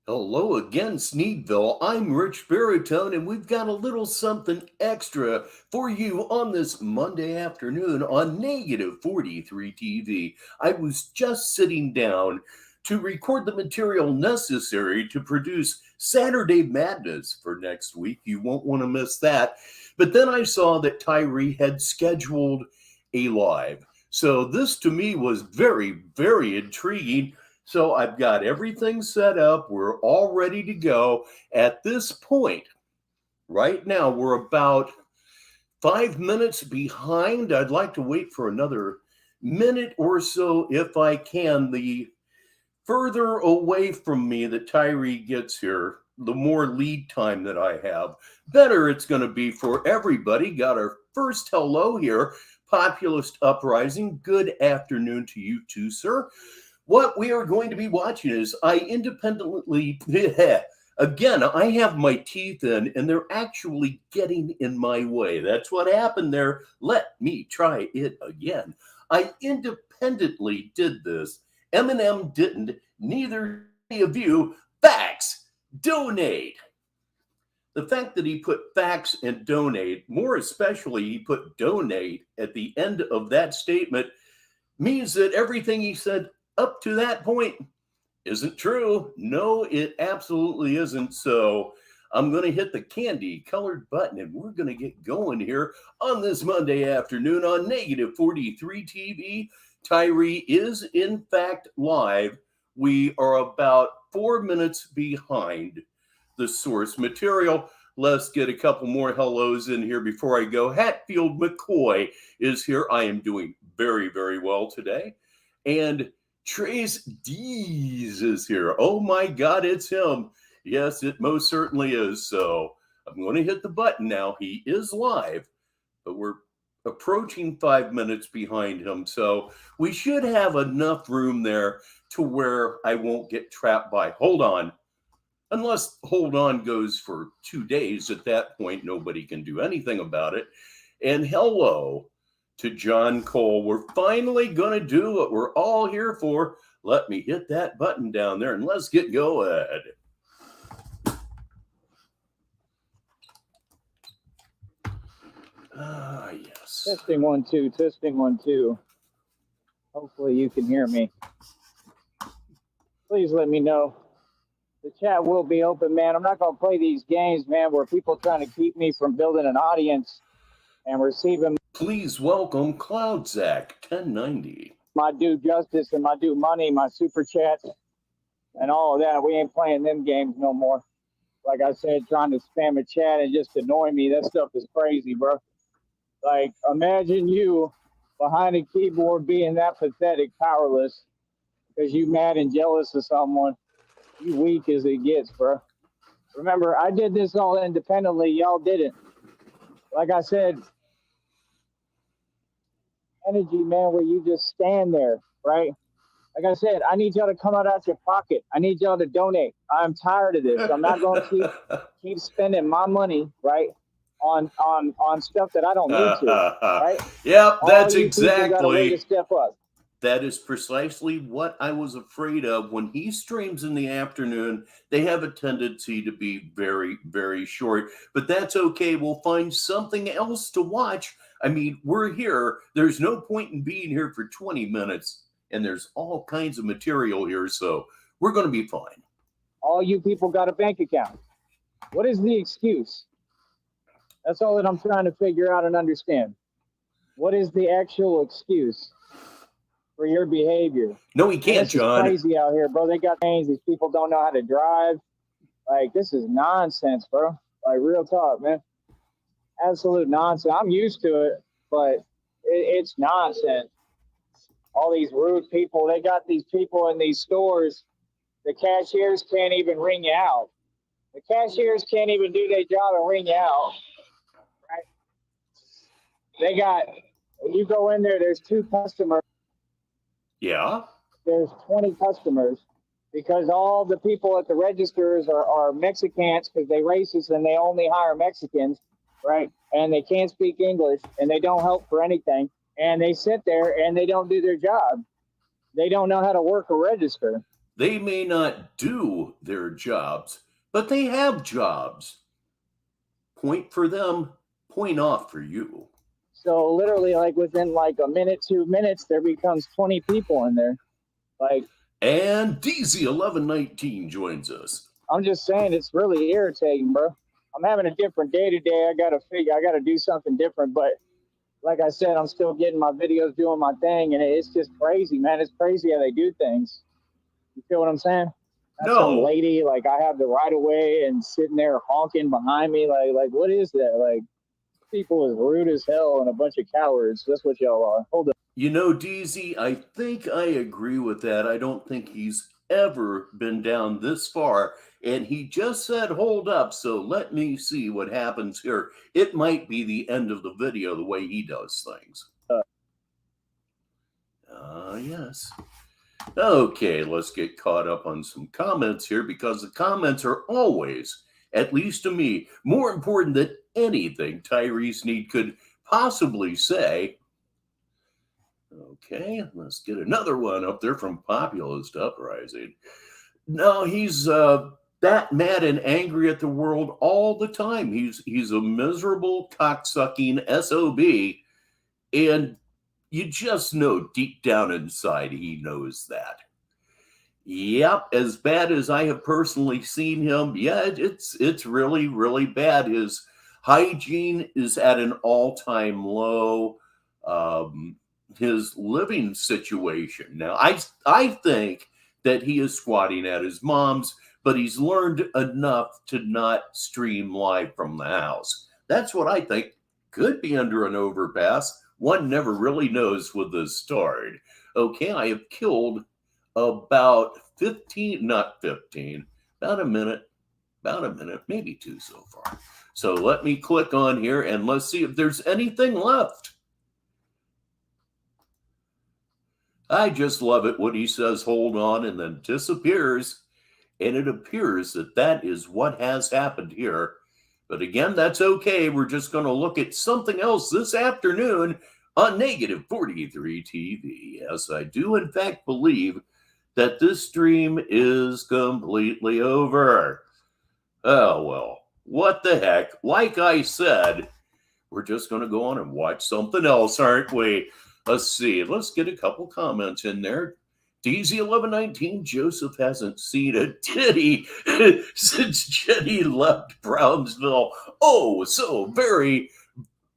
Hello again, Sneedville. I'm Rich Baritone, and we've got a little something extra for you on this Monday afternoon on Negative 43 TV. I was just sitting down to record the material necessary to produce Saturday Madness for next week. You won't want to miss that. But then I saw that Tyree had scheduled a live. So this to me was very, very intriguing. So I've got everything set up. We're all ready to go. At this point, right now, we're about 5 minutes behind. I'd like to wait for another minute or so if I can. The further away from me that Tyree gets here, the more lead time that I have, better it's going to be for everybody. Got our first hello here. Populist Uprising. Good afternoon to you too, sir. What we are going to be watching is I independently, again, I have my teeth in and they're actually getting in my way. That's what happened there. Let me try it again. I independently did this. Eminem didn't. Neither any of you. Facts. Donate. The fact that he put facts and donate, more especially he put donate at the end of that statement, means that everything he said up to that point isn't true. No, it absolutely isn't. So I'm going to hit the candy colored button and we're going to get going here on this Monday afternoon on Negative 43 TV. Tyree is in fact live. We are about 4 minutes behind the source material. Let's get a couple more hellos in here before I go. Hatfield McCoy is here. I am doing very, very well today. And Trace Dees is here. Oh my God, it's him. Yes, it most certainly is. So I'm going to hit the button now. He is live, but we're approaching 5 minutes behind him. So we should have enough room there to where I won't get trapped by hold on. Unless hold on goes for 2 days. At that point, nobody can do anything about it. And hello to John Cole. We're finally going to do what we're all here for. Let me hit that button down there and let's get going. Ah, yes. Testing 1 2, testing 1 2. Hopefully you can hear me. Please let me know. The chat will be open, man. I'm not going to play these games, man, where people trying to keep me from building an audience and receiving. Please welcome Cloud Zach 1090. My due justice and my due money, my super chats, and all of that. We ain't playing them games no more. Like I said, trying to spam a chat and just annoy me. That stuff is crazy, bro. Like, imagine you behind a keyboard being that pathetic, powerless, because you mad and jealous of someone. You weak as it gets, bro. Remember, I did this all independently. Y'all didn't. Like I said, energy, man, where you just stand there, right? Like I said, I need y'all to come out your pocket. I need y'all to donate. I'm tired of this. I'm not going to keep spending my money, right, on stuff that I don't need to, right? Yep, that's all you exactly. Gotta wait to step up. That is precisely what I was afraid of. When he streams in the afternoon, they have a tendency to be very, very short. But that's okay. We'll find something else to watch. I mean, we're here. There's no point in being here for 20 minutes. And there's all kinds of material here. So we're going to be fine. All you people got a bank account. What is the excuse? That's all that I'm trying to figure out and understand. What is the actual excuse for your behavior? No, he can't, John. It's crazy out here, bro. They got things. These people don't know how to drive. Like, this is nonsense, bro. Like, real talk, man. Absolute nonsense. I'm used to it, but it's nonsense. All these rude people. They got these people in these stores. The cashiers can't even ring you out. The cashiers can't even do their job and ring you out. Right? They got, you go in there, there's 2 customers. Yeah. There's 20 customers because all the people at the registers are Mexicans because they racist and they only hire Mexicans, right? And they can't speak English and they don't help for anything. And they sit there and they don't do their job. They don't know how to work a register. They may not do their jobs, but they have jobs. Point for them, point off for you. So literally, like within like a minute, 2 minutes, there becomes 20 people in there. Like, And DZ1119 joins us. I'm just saying, it's really irritating, bro. I'm having a different day today. I gotta do something different. But like I said, I'm still getting my videos, doing my thing, and it's just crazy, man. It's crazy how they do things. You feel what I'm saying? That's some No, lady, like I have the right of way and sitting there honking behind me. Like what is that? Like, people is rude as hell and a bunch of cowards. That's what y'all are. Hold up. you know, DZ, I think I agree with that. I don't think he's ever been down this far. And he just said, hold up. So let me see what happens here. It might be the end of the video the way he does things. Yes. Okay, let's get caught up on some comments here because the comments are always, at least to me, more important than anything Tyrese Need could possibly say. Okay, let's get another one up there from Populist Uprising. No, he's that mad and angry at the world all the time. He's a miserable cocksucking SOB, and you just know deep down inside he knows that. Yep, as bad as I have personally seen him, yeah, it's really really bad. His hygiene is at an all-time low. Um, his living situation now, I think that he is squatting at his mom's, but he's learned enough to not stream live from the house. That's what I think. Could be under an overpass. One never really knows with the start. Okay, I have killed about 15, not 15, about a minute, maybe two so far. So let me click on here and let's see if there's anything left. I just love it when he says hold on and then disappears. And it appears that that is what has happened here. But again, that's okay. We're just going to look at something else this afternoon on Negative 43 TV. Yes, I do in fact believe that this stream is completely over. Oh, well, what the heck? Like I said, we're just going to go on and watch something else, aren't we? Let's see. Let's get a couple comments in there. DZ1119, Joseph hasn't seen a titty since Jenny left Brownsville. Oh, so very,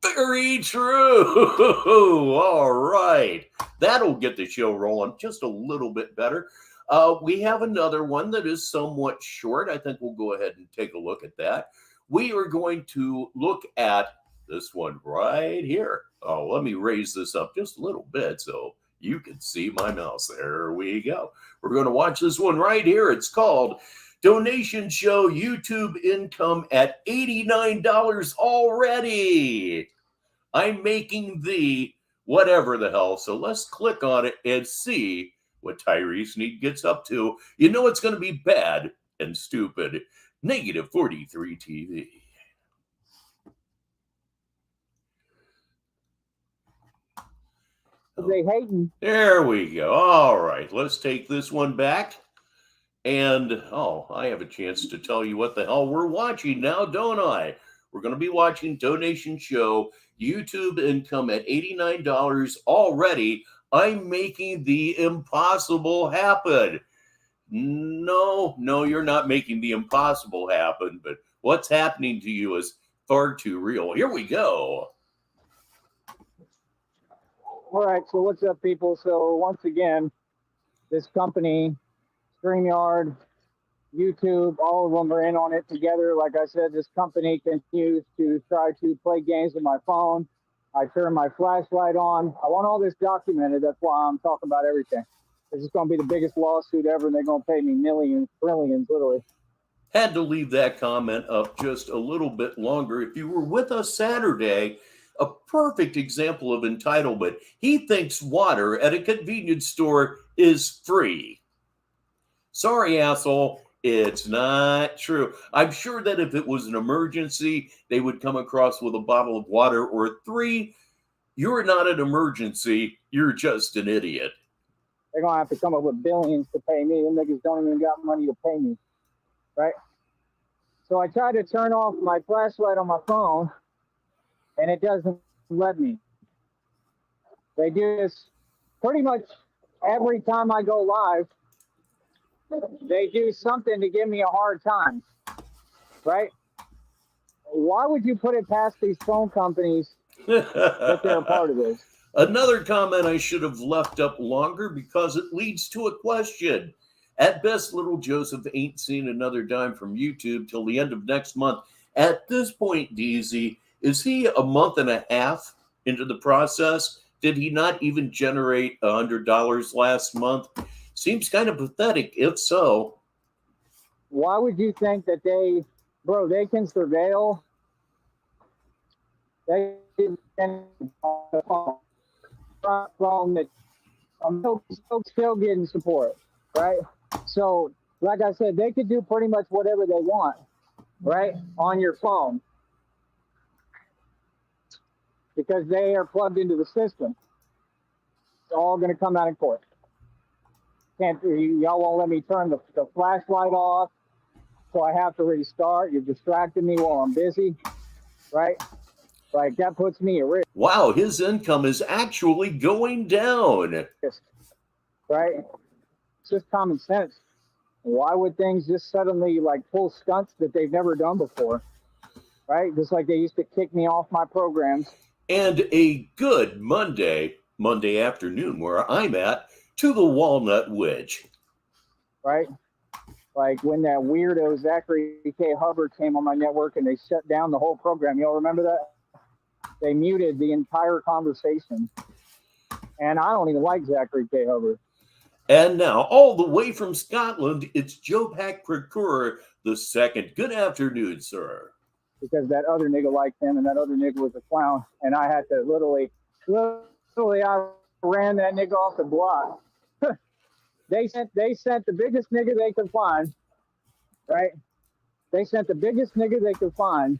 very true. All right. That'll get the show rolling just a little bit better. We have another one that is somewhat short. I think we'll go ahead and take a look at that. We are going to look at this one right here. Oh, let me raise this up just a little bit so you can see my mouse. There we go. We're going to watch this one right here. It's called Donation Show YouTube Income at $89 already. I'm making the whatever the hell. So let's click on it and see what Tyrese Need gets up to. You know it's going to be bad and stupid. Negative 43 TV. They hating. There we go. All right, let's take this one back. And I have a chance to tell you what the hell we're watching now, don't I? We're going to be watching Donation Show YouTube Income at $89 already. I'm making the impossible happen. No, you're not making the impossible happen, but what's happening to you is far too real. Here we go. All right, so what's up, people? So once again, this company, StreamYard, YouTube, all of them are in on it together. Like I said, this company continues to try to play games with my phone. I turn my flashlight on. I want all this documented. That's why I'm talking about everything. This is going to be the biggest lawsuit ever, and they're going to pay me millions, trillions, literally. Had to leave that comment up just a little bit longer. If you were with us Saturday, a perfect example of entitlement. He thinks water at a convenience store is free. Sorry, asshole. It's not true. I'm sure that if it was an emergency, they would come across with a bottle of water or three. You're not an emergency. You're just an idiot. They're going to have to come up with billions to pay me. Them niggas don't even got money to pay me, right? So I tried to turn off my flashlight on my phone, and it doesn't let me. They do this pretty much every time I go live. They do something to give me a hard time, right? Why would you put it past these phone companies that they're a part of this? Another comment I should have left up longer because it leads to a question. At best, little Joseph ain't seen another dime from YouTube till the end of next month. At this point, DZ, is he a month and a half into the process? Did he not even generate $100 last month? Seems kind of pathetic, if so. Why would you think that they can surveil? They can phone that I'm still getting support, right? So, like I said, they could do pretty much whatever they want, right, on your phone because they are plugged into the system. It's all going to come out in court. Y'all won't let me turn the flashlight off, so I have to restart. You're distracting me while I'm busy, right? Like, that puts me at risk. Wow, his income is actually going down. Right? It's just common sense. Why would things just suddenly like pull stunts that they've never done before? Right? Just like they used to kick me off my programs. And a good Monday afternoon where I'm at, to the Walnut Witch. Right? Like when that weirdo Zachary K. Hubbard came on my network and they shut down the whole program. Y'all remember that? They muted the entire conversation. And I don't even like Zachary K. Hubbard. And now, all the way from Scotland, it's Joe Pack Procure II. Good afternoon, sir. Because that other nigga liked him and that other nigga was a clown. And I had to literally I ran that nigga off the block. They sent the biggest nigga they could find, right? They sent the biggest nigga they could find,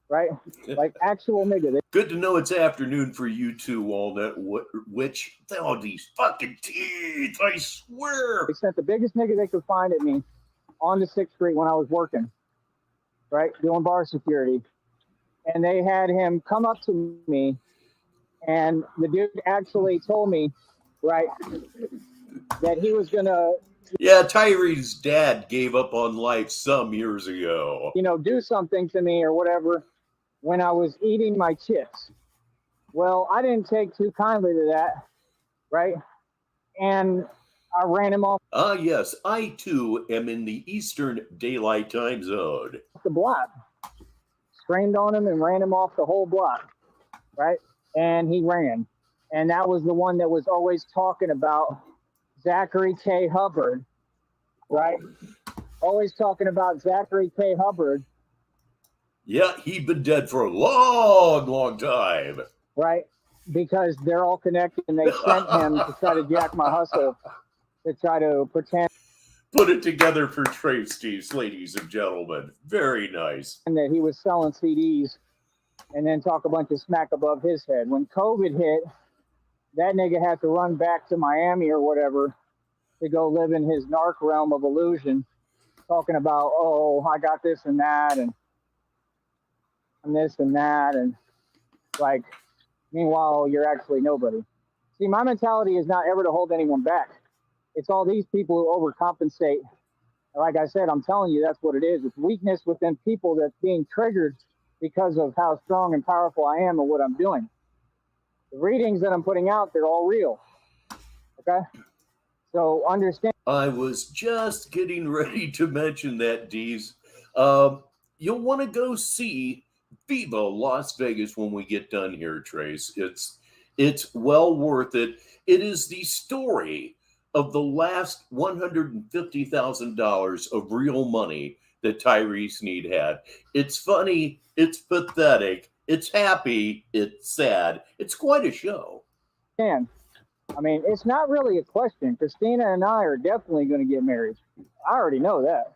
right? Like actual nigga. Good to know it's afternoon for you too, Walnut Witch. Oh, these fucking teeth, I swear. They sent the biggest nigga they could find at me on the 6th Street when I was working, right? Doing bar security. And they had him come up to me, and the dude actually told me, right, that he was gonna. Yeah, Tyree's dad gave up on life some years ago. Do something to me or whatever when I was eating my chips. Well, I didn't take too kindly to that, right? And I ran him off. Yes, I too am in the Eastern Daylight Time Zone. The block. Screamed on him and ran him off the whole block, right? And he ran. And that was the one that was always talking about Zachary K. Hubbard, right? Always talking about Zachary K. Hubbard. Yeah, he'd been dead for a long, long time. Right? Because they're all connected and they sent him to try to jack my hustle, to try to pretend. Put it together for Tracy's, ladies and gentlemen. Very nice. And that he was selling CDs and then talk a bunch of smack above his head. When COVID hit, that nigga had to run back to Miami or whatever to go live in his narc realm of illusion, talking about, oh, I got this and that and this and that. And like, meanwhile, you're actually nobody. See, my mentality is not ever to hold anyone back. It's all these people who overcompensate. Like I said, I'm telling you, that's what it is. It's weakness within people that's being triggered because of how strong and powerful I am and what I'm doing. The readings that I'm putting out, they're all real. Okay? So understand. I was just getting ready to mention that, Deez. You'll want to go see Viva Las Vegas when we get done here, Trace. It's well worth it. It is the story of the last $150,000 of real money that Tyree Sneed had. It's funny. It's pathetic. It's happy. It's sad. It's quite a show. I mean, it's not really a question. Christina and I are definitely going to get married. I already know that.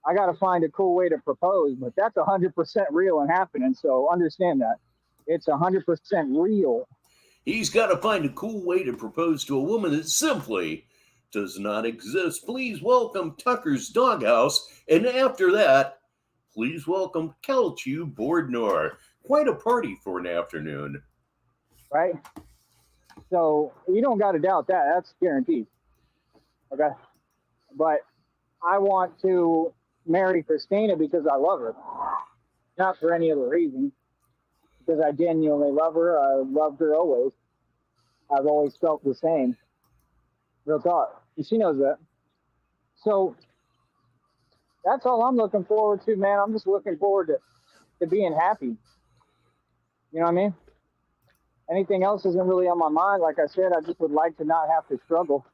I got to find a cool way to propose, but that's 100% real and happening. So understand that. It's 100% real. He's got to find a cool way to propose to a woman that simply does not exist. Please welcome Tucker's Doghouse. And after that, please welcome Kelchu Bordnor. Quite a party for an afternoon. Right? So you don't got to doubt that. That's guaranteed. Okay? But I want to marry Christina because I love her. Not for any other reason. Because I genuinely love her. I loved her always. I've always felt the same. Real talk. And she knows that. So that's all I'm looking forward to, man. I'm just looking forward to being happy. You know what I mean? Anything else isn't really on my mind. Like I said, I just would like to not have to struggle.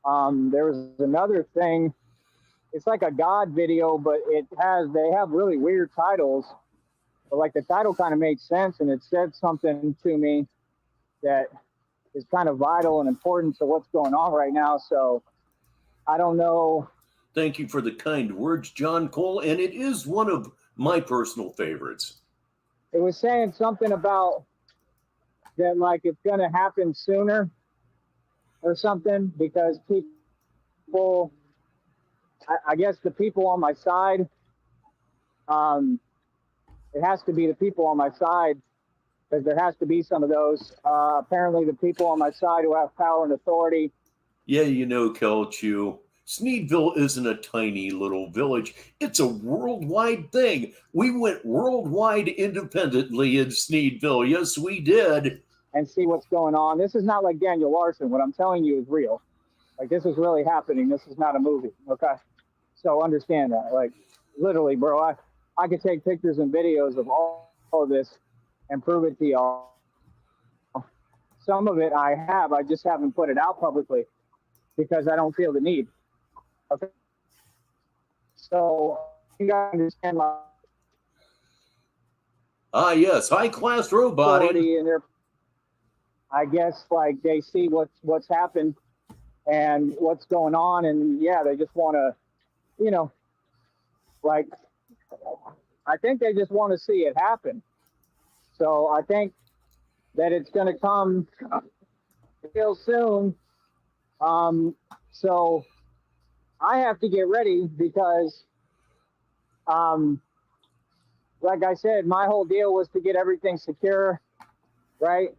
There was another thing. It's like a God video, but they have really weird titles. But like the title kind of made sense, and it said something to me that is kind of vital and important to what's going on right now. So I don't know. Thank you for the kind words, John Cole, and it is one of my personal favorites. It was saying something about that, like it's going to happen sooner or something, because people, I guess the people on my side, it has to be the people on my side, because there has to be some of those. Apparently the people on my side who have power and authority. Yeah, you know, Kelchu, Sneedville isn't a tiny little village. It's a worldwide thing. We went worldwide independently in Sneedville. Yes, we did. And see what's going on. This is not like Daniel Larson. What I'm telling you is real. Like, this is really happening. This is not a movie. Okay. So understand that. Like, literally, bro, I could take pictures and videos of all of this and prove it to y'all. Some of it I have. I just haven't put it out publicly because I don't feel the need. Okay. So you guys understand my yes, high class roboting. and their, I guess, like, they see what's happened and what's going on, and yeah, they just want to, you know, like, I think they just want to see it happen. So I think that it's going to come real soon. So I have to get ready because, like I said, my whole deal was to get everything secure, right?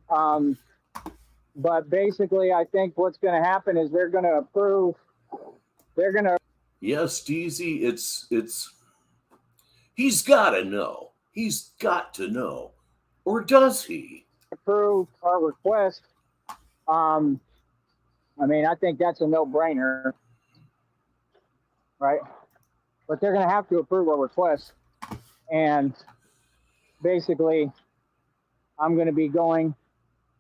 But basically, I think what's going to happen is they're going to approve. They're going to. Yes, Deezy, it's. He's got to know. He's got to know, or does he? Approve our request. I mean, I think that's a no-brainer, right? But they're going to have to approve our request, and basically, I'm going to be going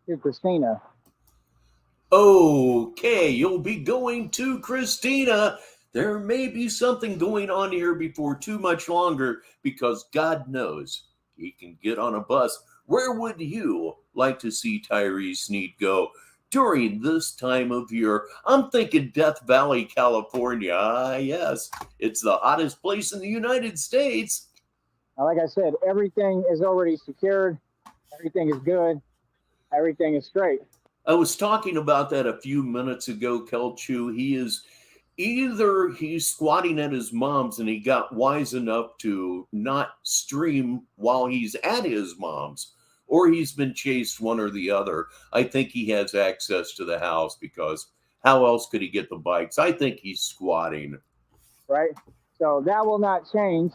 to Christina. Okay, you'll be going to Christina. There may be something going on here before too much longer, because God knows he can get on a bus. Where would you like to see Tyree Sneed go during this time of year? I'm thinking Death Valley, California. Yes, it's the hottest place in the United States. Like I said, everything is already secured. Everything is good. Everything is straight. I was talking about that a few minutes ago, Kelchu. He is either he's squatting at his mom's and he got wise enough to not stream while he's at his mom's, or he's been chased, one or the other. I think he has access to the house, because how else could he get the bikes? I think he's squatting. Right? So that will not change,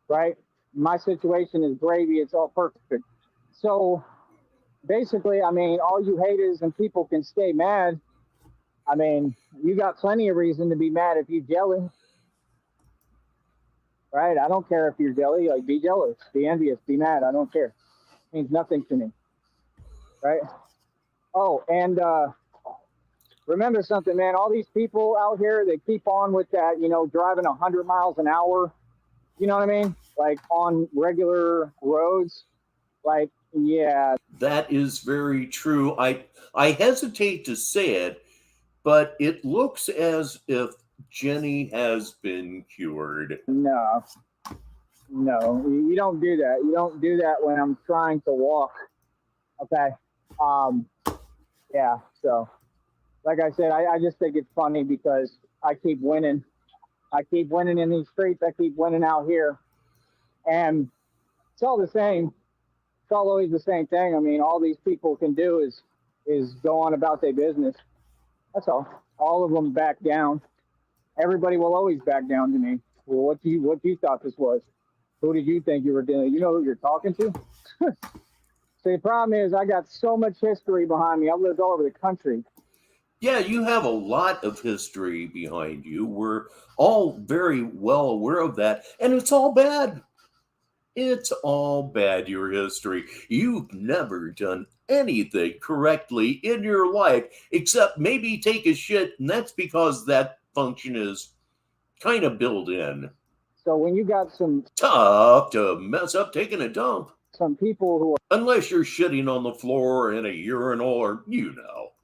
right? My situation is gravy. It's all perfect. So basically, I mean, all you haters and people can stay mad. I mean, you got plenty of reason to be mad if you're jelly. Right? I don't care if you're jelly. Like, be jealous, be envious, be mad. I don't care. It means nothing to me. Right? Oh, and remember something, man. All these people out here, they keep on with that, you know, driving 100 miles an hour. You know what I mean? Like, on regular roads. Like, yeah. That is very true. I hesitate to say it, but it looks as if Jenny has been cured. No, you don't do that. You don't do that when I'm trying to walk. Okay. Yeah. So, like I said, I just think it's funny because I keep winning. I keep winning in these streets. I keep winning out here, and it's all the same. It's all always the same thing. I mean, all these people can do is go on about their business. That's all. All of them back down. Everybody will always back down to me. Well, what you thought this was? Who did you think you were doing? You know who you're talking to? So the problem is, I got so much history behind me. I've lived all over the country. Yeah, you have a lot of history behind you. We're all very well aware of that, and it's all bad. It's all bad, your history. You've never done anything correctly in your life except maybe take a shit, and that's because that function is kind of built in. So when you got Tough to mess up taking a dump. some people who Unless you're shitting on the floor in a urinal or,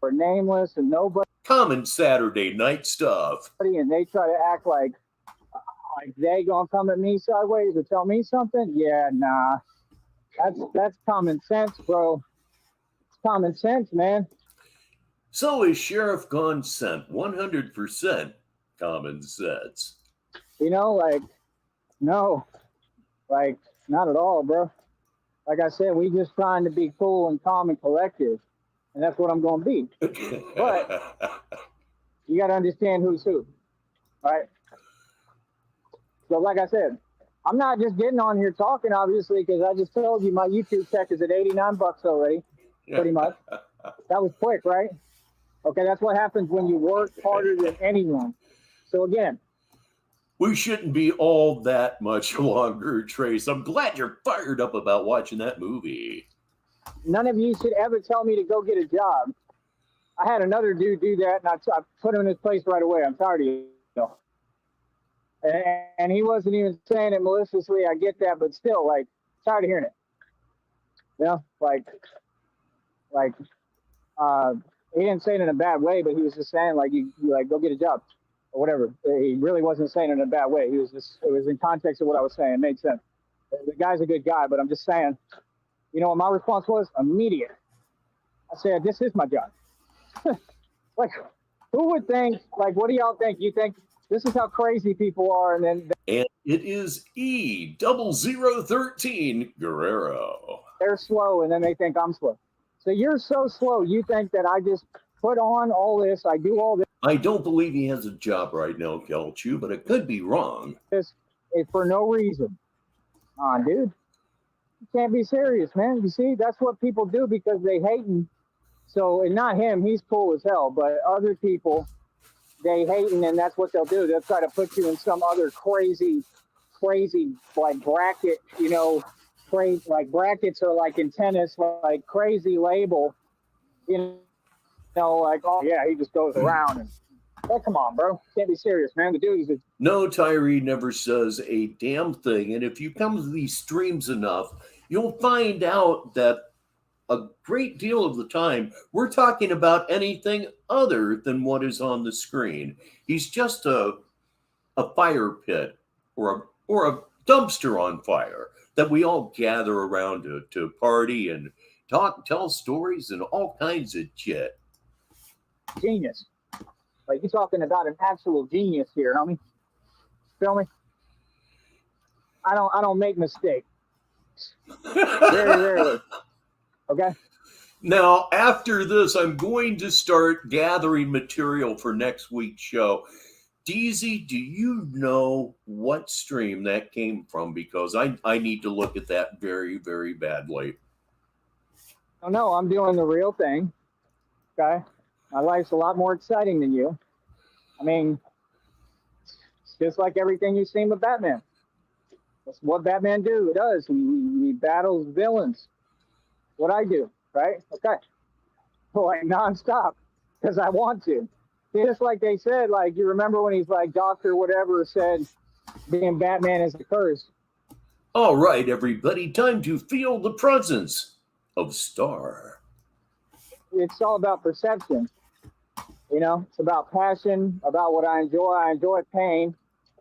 are nameless and nobody, common Saturday night stuff. and they try to act like they gonna come at me sideways or tell me something, yeah, nah. That's common sense, bro. It's common sense, man. So is Sheriff Gone Sent 100% common sense? You know, like, no, like, not at all, bro. Like I said, we just trying to be cool and calm and collective, and that's what I'm gonna be. But you got to understand who's who, right? So, like I said, I'm not just getting on here talking, obviously, because I just told you my YouTube check is at $89 already, pretty much. That was quick, right? Okay, that's what happens when you work harder than anyone. So again, we shouldn't be all that much longer, Trace. I'm glad you're fired up about watching that movie. None of you should ever tell me to go get a job. I had another dude do that, and I put him in his place right away. I'm tired of you. And he wasn't even saying it maliciously. I get that, but still, like, tired of hearing it. You know, like, he didn't say it in a bad way, but he was just saying, like, you like, go get a job or whatever. He really wasn't saying it in a bad way. He was just, it was in context of what I was saying. It made sense. The guy's a good guy, but I'm just saying, you know what my response was? Immediate. I said, this is my job. Like, who would think, like, what do y'all think? You think this is how crazy people are, and then And it is E0013 Guerrero. they're slow, and then they think I'm slow. So you're so slow, you think that I just put on all this, I do all I don't believe he has a job right now, Kelchu, but it could be wrong. this for no reason. Dude, you can't be serious, man. You see, that's what people do because they hating. So, and not him, he's cool as hell, but other people, they hating, and that's what they'll do. They'll try to put you in some other crazy, like bracket, you know, crazy, like brackets are like in tennis, like crazy label, you know, like, oh yeah, he just goes around and, like, come on, bro, can't be serious, man. The dude is No, Tyree never says a damn thing. And if you come to these streams enough, you'll find out that a great deal of the time we're talking about anything other than what is on the screen. He's just a fire pit or a dumpster on fire that we all gather around to party and talk, tell stories and all kinds of shit. genius. Like, you're talking about an actual genius here, homie. Feel me? I don't make mistakes. Very rarely. Okay. Now, after this, I'm going to start gathering material for next week's show. DZ, do you know what stream that came from? Because I need to look at that very, very badly. Oh no, I'm doing the real thing. Okay. My life's a lot more exciting than you. I mean, it's just like everything you've seen with Batman. That's what Batman does. He battles villains. What I do, right? Okay. Like nonstop, because I want to. Just like they said, like, you remember when he's like, Doctor whatever said being Batman is a curse. All right, everybody, time to feel the presence of Star. It's all about perception. You know, it's about passion, about what I enjoy. I enjoy pain.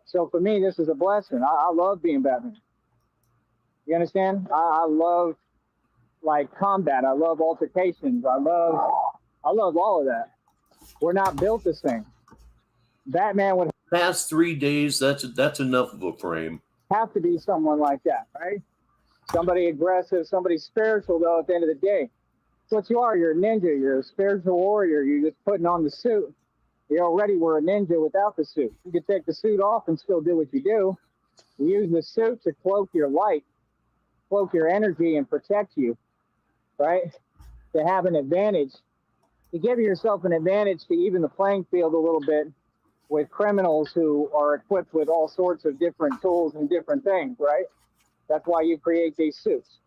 So for me, this is a blessing. I love being Batman. You understand? I love, like, combat. I love altercations. I I love all of that. We're not built the same. Batman would Past 3 days, that's enough of a frame. have to be someone like that, right? Somebody aggressive, somebody spiritual, though, at the end of the day. That's what you are. You're a ninja. You're a spiritual warrior. You're just putting on the suit. You already were a ninja without the suit. You could take the suit off and still do what you do. You use the suit to cloak your light, cloak your energy, and protect you, right? To have an advantage, to give yourself an advantage to even the playing field a little bit with criminals who are equipped with all sorts of different tools and different things, right? That's why you create these suits.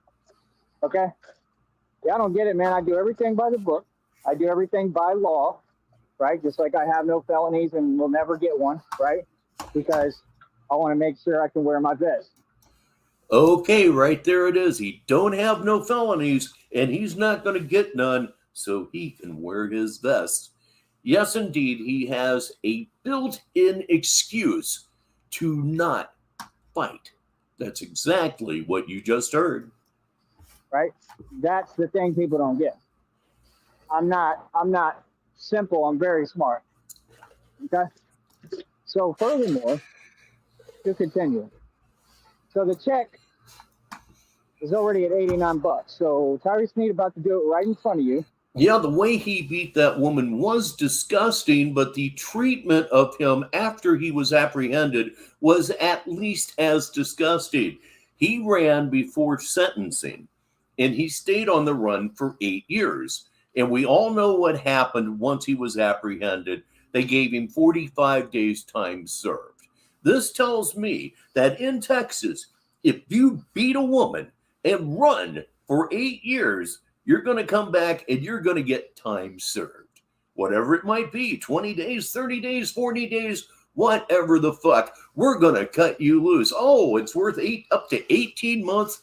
Okay? Yeah, I don't get it, man. I do everything by the book. I do everything by law, right? Just like I have no felonies and will never get one, right? Because I want to make sure I can wear my vest. Okay, right there it is. He don't have no felonies, and he's not going to get none, so he can wear his vest. Yes, indeed, he has a built-in excuse to not fight. That's exactly what you just heard. Right? That's the thing people don't get. I'm not simple, I'm very smart. Okay? So furthermore, to continue. So the check is already at $89. So Tyree Sneed about to do it right in front of you. Yeah, the way he beat that woman was disgusting, but the treatment of him after he was apprehended was at least as disgusting. He ran before sentencing, and he stayed on the run for 8 years. And we all know what happened once he was apprehended. They gave him 45 days time served. This tells me that in Texas, if you beat a woman and run for 8 years, you're going to come back and you're going to get time served. Whatever it might be, 20 days, 30 days, 40 days, whatever the fuck, we're going to cut you loose. Oh, it's worth up to 18 months.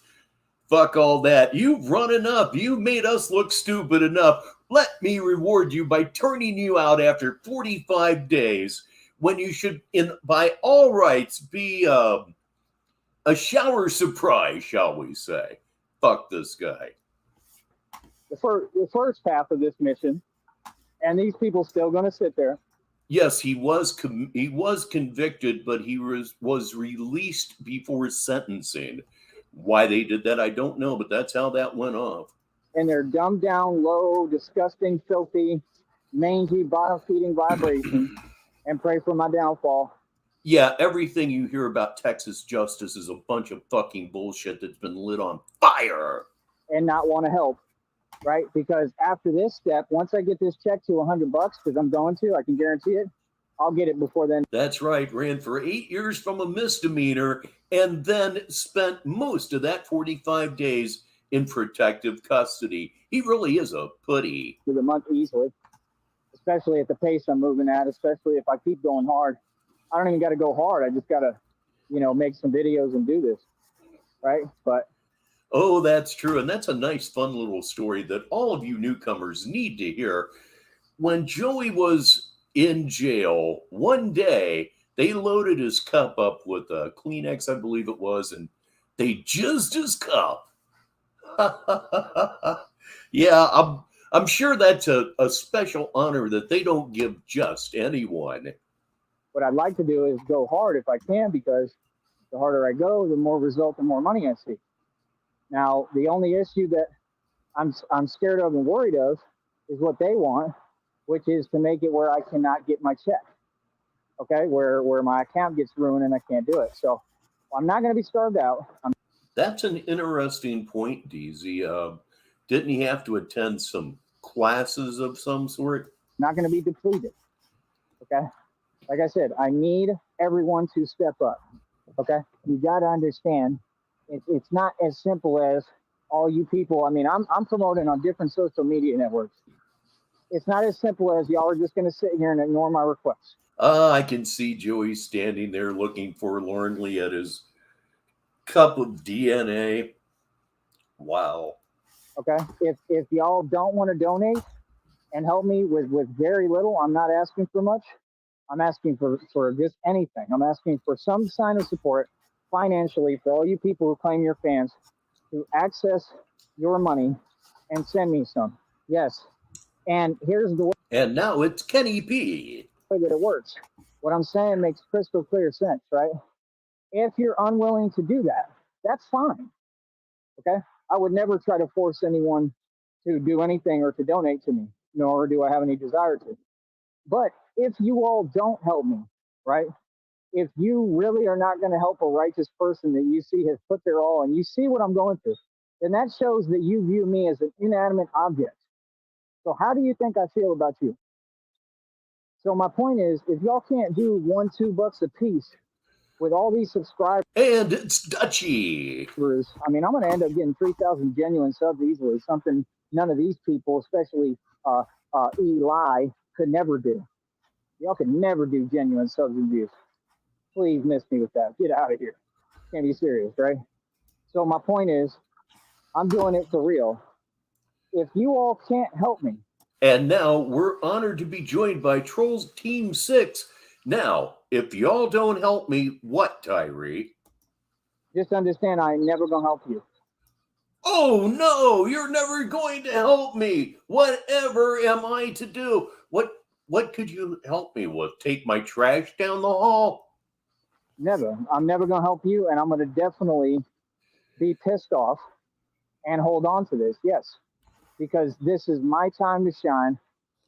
Fuck all that. You've run enough. You've made us look stupid enough. Let me reward you by turning you out after 45 days when you should, by all rights, be a shower surprise, shall we say. Fuck this guy. The first half of this mission, and these people still going to sit there. Yes, he was convicted, but he was released before sentencing. Why they did that, I don't know, but that's how that went off. And they're dumbed down, low, disgusting, filthy, mangy, bottom-feeding vibrations. And pray for my downfall. Yeah, everything you hear about Texas justice is a bunch of fucking bullshit that's been lit on fire. And not want to help, right? Because after this step, once I get this check to $100, because I'm going to, I can guarantee it, I'll get it before then. That's right. Ran for 8 years from a misdemeanor and then spent most of that 45 days in protective custody. He really is a putty. For the month easily, especially at the pace I'm moving at, especially if I keep going hard. I don't even got to go hard. I just got to, make some videos and do this, right? But oh, that's true. And that's a nice, fun little story that all of you newcomers need to hear. When Joey was in jail, one day they loaded his cup up with a Kleenex, I believe it was, and they jizzed his cup. Yeah, I'm sure that's a special honor that they don't give just anyone. What I'd like to do is go hard if I can, because the harder I go, the more result, the more money I see. Now, the only issue that I'm scared of and worried of is what they want, which is to make it where I cannot get my check. Okay, where my account gets ruined and I can't do it. So I'm not going to be starved out. That's an interesting point, DZ. Didn't he have to attend some classes of some sort? Not going to be depleted. Okay, like I said, I need everyone to step up. Okay, you got to understand, it's not as simple as all you people. I mean, I'm promoting on different social media networks. It's not as simple as y'all are just going to sit here and ignore my requests. I can see Joey standing there looking forlornly at his cup of DNA. Wow. Okay, if y'all don't want to donate and help me with very little, I'm not asking for much. I'm asking for just anything. I'm asking for some sign of support financially for all you people who claim you're fans to access your money and send me some. Yes, And here's the way And now it's Kenny P. that it works. What I'm saying makes crystal clear sense, right? If you're unwilling to do that, that's fine. Okay. I would never try to force anyone to do anything or to donate to me, nor do I have any desire to. But if you all don't help me, right? If you really are not going to help a righteous person that you see has put their all and you see what I'm going through, then that shows that you view me as an inanimate object. So how do you think I feel about you? So my point is, if y'all can't do $1-2 a piece with all these subscribers, and it's Dutchy. I mean, I'm going to end up getting 3,000 genuine subs easily. Something none of these people, especially Eli, could never do. Y'all could never do genuine subs and views. Please miss me with that. Get out of here. Can't be serious, right? So my point is, I'm doing it for real. If you all can't help me. And now we're honored to be joined by Trolls Team 6. Now, if y'all don't help me, what, Tyree? Just understand I ain't never going to help you. Oh, no, you're never going to help me. Whatever am I to do? What could you help me with? Take my trash down the hall? Never. I'm never going to help you, and I'm going to definitely be pissed off and hold on to this. Yes, because this is my time to shine,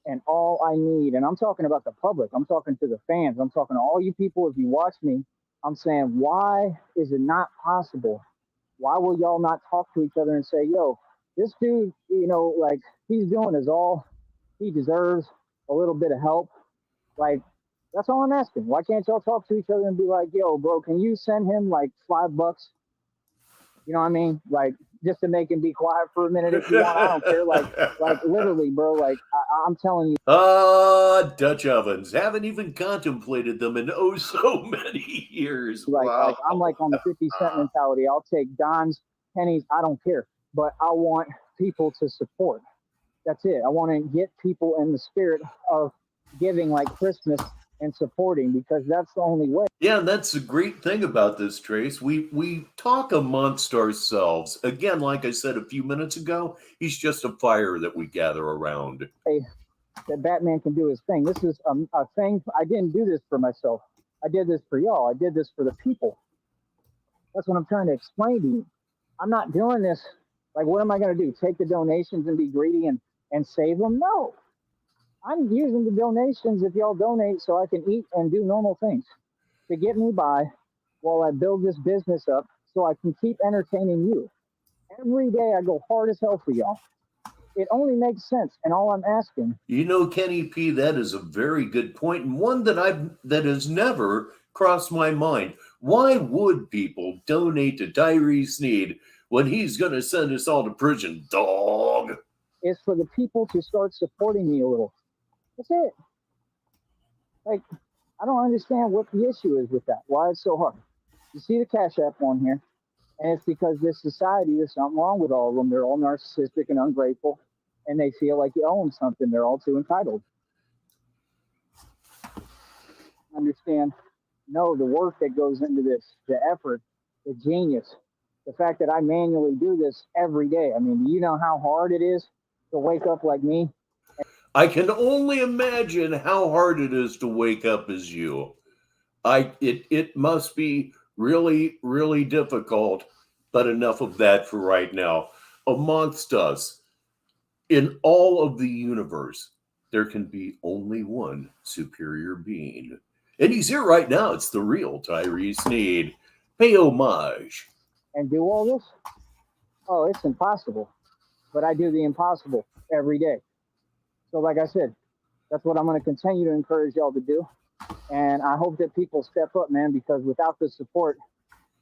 and all I need, and I'm talking about the public, I'm talking to the fans, I'm talking to all you people. If you watch me, I'm saying, why is it not possible? Why will y'all not talk to each other and say, yo, this dude, like he's doing is all he deserves, a little bit of help. Like, that's all I'm asking. Why can't y'all talk to each other and be like, yo, bro, can you send him like $5? You know what I mean? Like, just to make him be quiet for a minute if you want. I don't care. Like literally, bro. Like, I'm telling you. Dutch ovens. Haven't even contemplated them in oh so many years. Like I'm like on the 50 cent mentality. I'll take dimes, pennies. I don't care. But I want people to support. That's it. I want to get people in the spirit of giving like Christmas and supporting, because that's the only way. Yeah, and that's the great thing about this, Trace. We talk amongst ourselves. Again, like I said a few minutes ago, he's just a fire that we gather around. That Batman can do his thing. This is a thing. I didn't do this for myself. I did this for y'all. I did this for the people. That's what I'm trying to explain to you. I'm not doing this. Like, what am I going to do? Take the donations and be greedy and save them? No. I'm using the donations, if y'all donate, so I can eat and do normal things to get me by while I build this business up so I can keep entertaining you. Every day I go hard as hell for y'all. It only makes sense, and all I'm asking. You know, Kenny P, that is a very good point, and one that has never crossed my mind. Why would people donate to Tyree Sneed when he's going to send us all to prison, dog? It's for the people to start supporting me a little. That's it. Like, I don't understand what the issue is with that. Why it's so hard. You see the Cash App on here, and it's because this society, there's something wrong with all of them. They're all narcissistic and ungrateful, and they feel like you owe them something. They're all too entitled. Understand? No, the work that goes into this, the effort, the genius, the fact that I manually do this every day. I mean, do you know how hard it is to wake up like me? I can only imagine how hard it is to wake up as you. It must be really, really difficult, but enough of that for right now. Amongst us, in all of the universe, there can be only one superior being. And he's here right now. It's the real Tyree Sneed. Pay homage. And do all this? Oh, it's impossible. But I do the impossible every day. So like I said, that's what I'm going to continue to encourage y'all to do. And I hope that people step up, man, because without the support,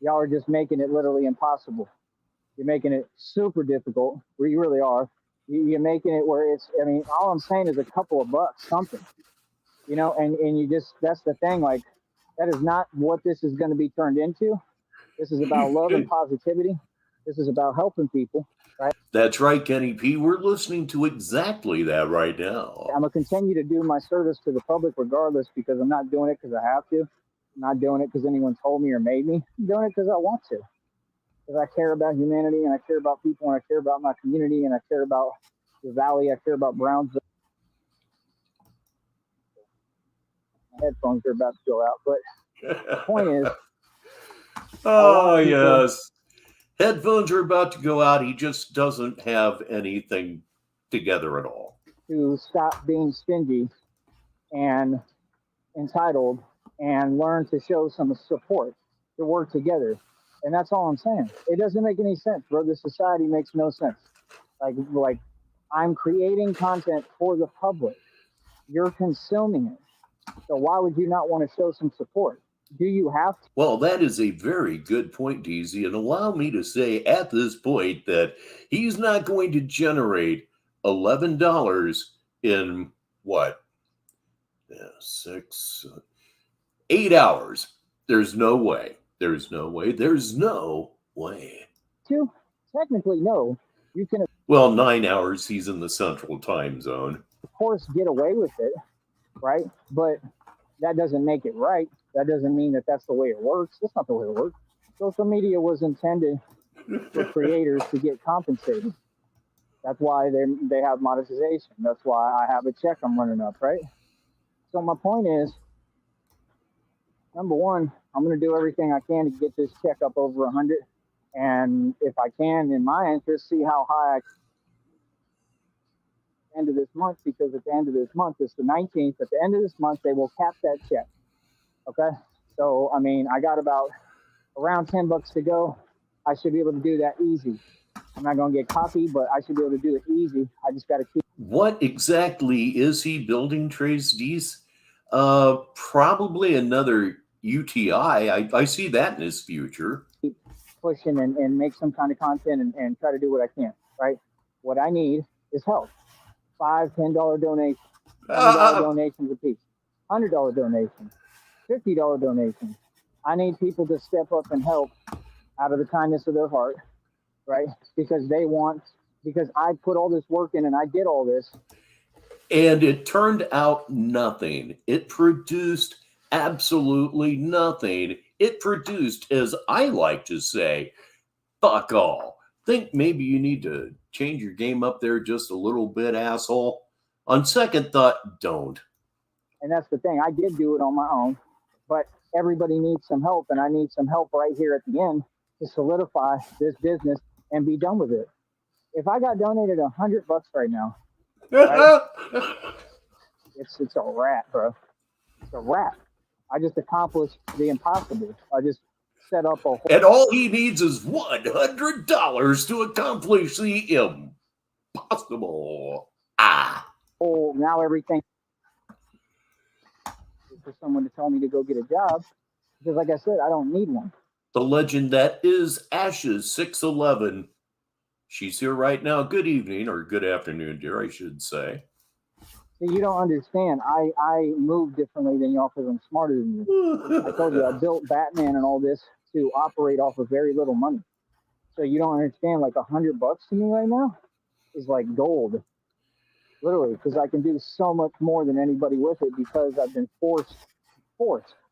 y'all are just making it literally impossible. You're making it super difficult, where you really are. You're making it where it's, I mean, all I'm saying is a couple of bucks, something, and you just, that's the thing. Like, that is not what this is going to be turned into. This is about love and positivity. This is about helping people. Right? That's right, Kenny P. We're listening to exactly that right now. I'm going to continue to do my service to the public regardless, because I'm not doing it because I have to. I'm not doing it because anyone told me or made me. I'm doing it because I want to. Because I care about humanity, and I care about people, and I care about my community, and I care about the valley. I care about Brownsville. headphones are about to go out. But the point is, Oh, yes. Headphones are about to go out. He just doesn't have anything together at all. To stop being stingy and entitled and learn to show some support, to work together. And that's all I'm saying. It doesn't make any sense, bro. This society makes no sense. Like I'm creating content for the public. You're consuming it. So why would you not want to show some support? Do you have to? Well, that is a very good point, DZ. And allow me to say at this point that he's not going to generate $11 in what? 8 hours. There's no way. There's no way. There's no way. Technically, no. You can, Well, 9 hours. He's in the central time zone. of course, get away with it, right? But that doesn't make it right. That doesn't mean that that's the way it works. That's not the way it works. Social media was intended for creators to get compensated. That's why they have monetization. That's why I have a check I'm running up, right? So my point is, number one, I'm going to do everything I can to get this check up over 100. And if I can, in my interest, see how high I can end of this month, because at the end of this month, it's the 19th. At the end of this month, they will cap that check. Okay. So, I mean, I got about around $10 to go. I should be able to do that easy. I'm not going to get cocky, but I should be able to do it easy. I just got to keep. What exactly is he building, Trace Dees? Probably another UTI. I see that in his future. Keep pushing and make some kind of content and try to do what I can, right? What I need is help. $5, $10 donations, $20 donations a piece, $100 donations, $50 donations. I need people to step up and help out of the kindness of their heart, right? Because I put all this work in and I did all this. And it turned out nothing. It produced absolutely nothing. It produced, as I like to say, fuck all. Think maybe you need to change your game up there just a little bit, asshole. On second thought, don't. And that's the thing. I did do it on my own, but everybody needs some help, and I need some help right here at the end to solidify this business and be done with it. If I got donated $100 right now, right, it's a wrap, bro. It's a wrap. I just accomplished the impossible. I just set up a whole. And all he needs is $100 to accomplish the impossible. Now everything for someone to tell me to go get a job, because like I said, I don't need one. The legend that is Ashes 611. She's here right now. Good evening, or good afternoon, dear, I should say. See, you don't understand. I move differently than y'all because I'm smarter than you. I told you I built Batman and all this to operate off of very little money. So you don't understand, like $100 to me right now is like gold. Literally, because I can do so much more than anybody with it because I've been forced.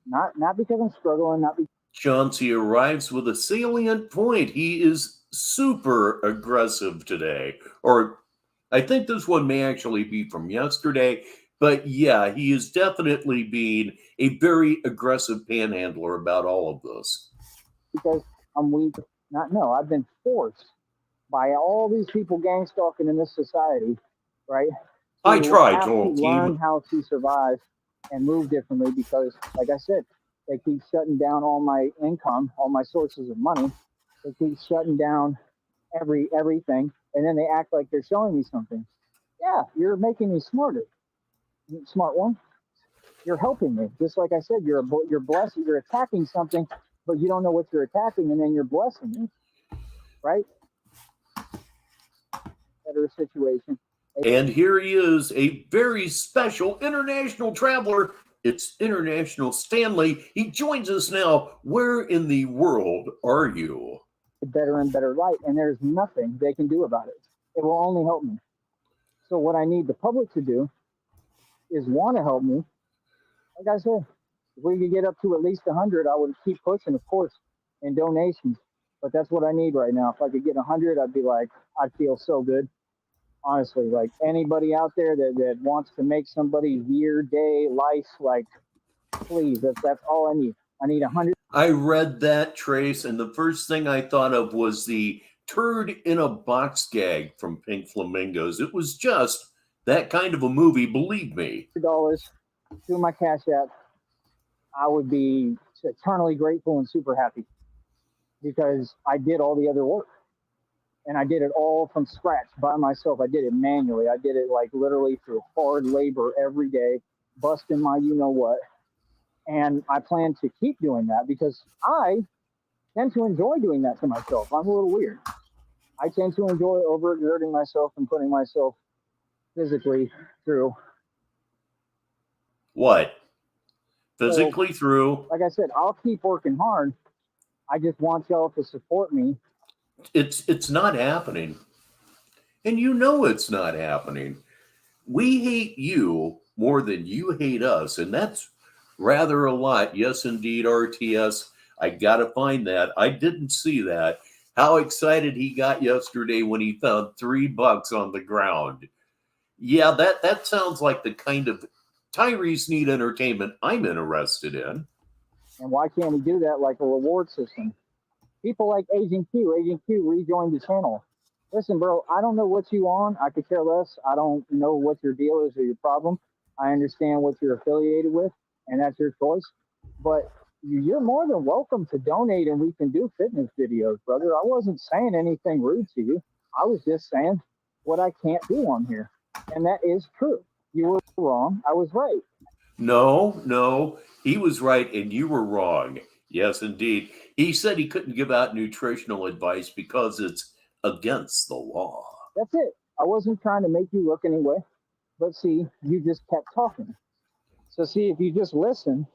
Not because I'm struggling, not because Chauncey arrives with a salient point. He is super aggressive today. Or I think this one may actually be from yesterday. But yeah, he is definitely being a very aggressive panhandler about all of this. Because I'm weak. I've been forced by all these people gang stalking in this society, right? I tried, to learn how to survive and move differently because, like I said, they keep shutting down all my income, all my sources of money. They keep shutting down everything, and then they act like they're showing me something. Yeah, you're making me smarter. Smart one. You're helping me. Just like I said, you're blessing. You're attacking something, but you don't know what you're attacking, and then you're blessing me, right? Better situation. And here he is, a very special international traveler. It's International Stanley. He joins us now. Where in the world are you? Better and better light, and there's nothing they can do about it. It will only help me. So what I need the public to do is want to help me. Like I said, if we could get up to at least 100, I would keep pushing, of course, in donations. But that's what I need right now. If I could get 100, I'd feel so good. Honestly, like anybody out there that wants to make somebody's year, day, life, like Please, that's all I need. I need 100. I read that, Trace, and the first thing I thought of was the turd in a box gag from Pink Flamingos. It was just that kind of a movie, believe me. $100 to my Cash App. I would be eternally grateful and super happy because I did all the other work. And I did it all from scratch by myself. I did it manually. I did it like literally through hard labor every day, busting my you know what. And I plan to keep doing that because I tend to enjoy doing that to myself. I'm a little weird. I tend to enjoy overexerting myself and putting myself physically through. What? Physically So, through? like I said, I'll keep working hard. I just want y'all to support me. It's not happening. And you know it's not happening. We hate you more than you hate us, and that's rather a lot. Yes, indeed, RTS. I gotta find that. I didn't see that. How excited he got yesterday when he found $3 on the ground. Yeah, that sounds like the kind of Tyrese need entertainment I'm interested in. And why can't he do that like a reward system? People like Agent Q. Agent Q rejoined the channel. Listen, bro, I don't know what you on. I could care less. I don't know what your deal is or your problem. I understand what you're affiliated with, and that's your choice. But you're more than welcome to donate, and we can do fitness videos, brother. I wasn't saying anything rude to you. I was just saying what I can't do on here. And that is true. You were wrong. I was right. No, he was right and you were wrong. Yes, indeed. He said he couldn't give out nutritional advice because it's against the law. That's it. I wasn't trying to make you look anyway. But see, you just kept talking. So see, if you just listen,